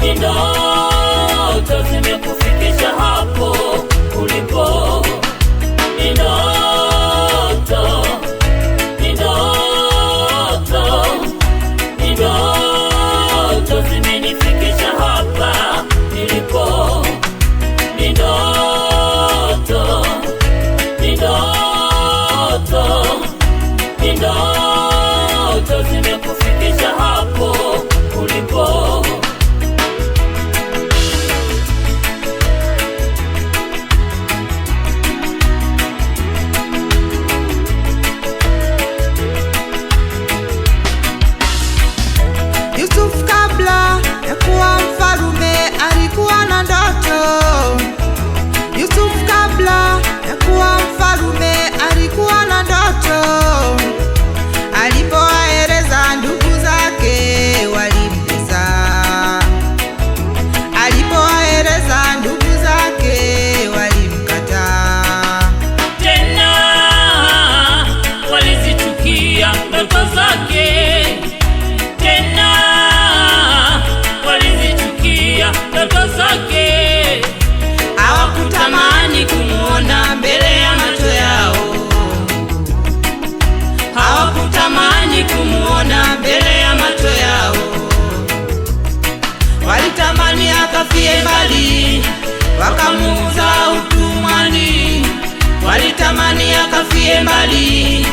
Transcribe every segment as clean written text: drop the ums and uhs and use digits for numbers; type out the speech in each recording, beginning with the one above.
ni ndoto zimekufikisha hapo ulipo. Ni ndoto, ni ndoto, ni ndoto zimenifikisha hapa nilipo. Ni ndoto, ni ndoto, ni ndoto zimekufikisha hapo ulipo. Yusuf kabla ya kuwa mfalume alikuwa na ndoto. Yusuf kabla ya kuwa mfalume alikuwa na ndoto. Alipowaeleza ndugu zake walimtesa. Alipowaeleza ndugu zake walimkataa. Tena walizichukia ndoto zake. Tena walizichukia ndoto zake. Hawakutamani kumuona mbele ya macho yao. Hawakutamani kumuona mbele ya macho yao. Walitamani akafie mbali, wakamuuza utumwani. Walitamani akafie mbali,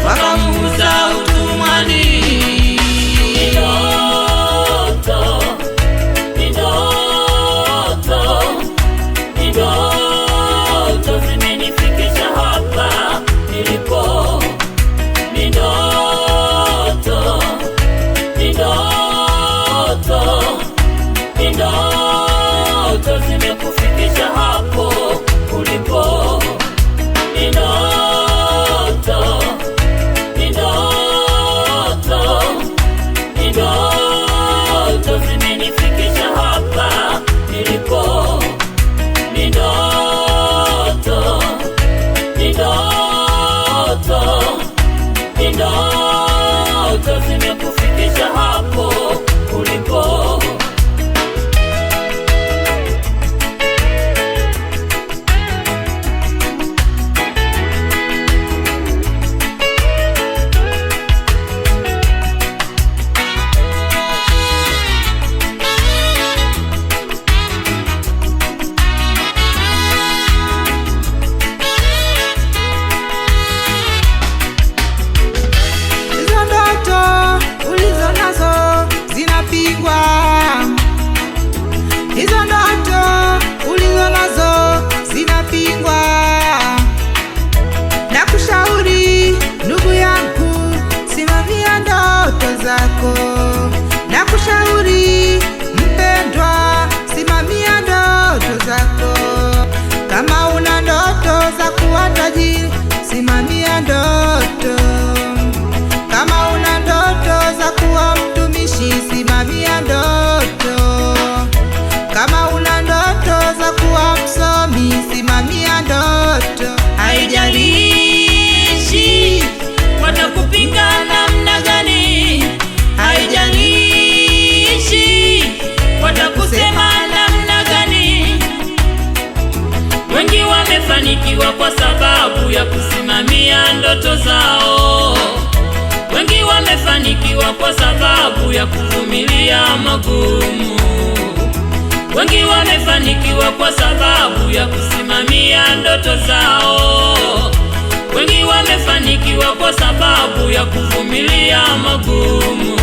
wakamuuza utumwani. Ni ndoto, ni ndoto, ni ndoto zimenifikisha hapa nilipo. Ni ndoto, ni ndoto, ni ndoto zimekufikisha hapo ulipo. Ni ndoto, ni ndoto, ni ndoto zimenifikisha hapa nilipo. Ni ndoto, ni ndoto, ni ndoto zimekufikisha hapo ulipo. Hizo ndoto ulizo nazo zinapigwa. Hizo ndoto ulizo nazo zinapigwa. Nakushauri ndugu yangu, simamia ndoto zako. Nakushauri mpendwa, simamia ndoto zako. Kama una ndoto za kuwa tajiri, simamia ndoto. Kama una ndoto za kuwa mtumishi, simamia ndoto. Kama una ndoto za kuwa msomi, simamia ndoto. Haijalishi watakupinga namna gani, haijalishi watakusema namna gani. Wengi wamefanikiwa kwa sababu ya kusimamia ndoto zao. Wengi wamefanikiwa kwa sababu ya kuvumilia magumu. Wengi wamefanikiwa kwa sababu ya kusimamia ndoto zao. Wengi wamefanikiwa kwa sababu ya kuvumilia magumu.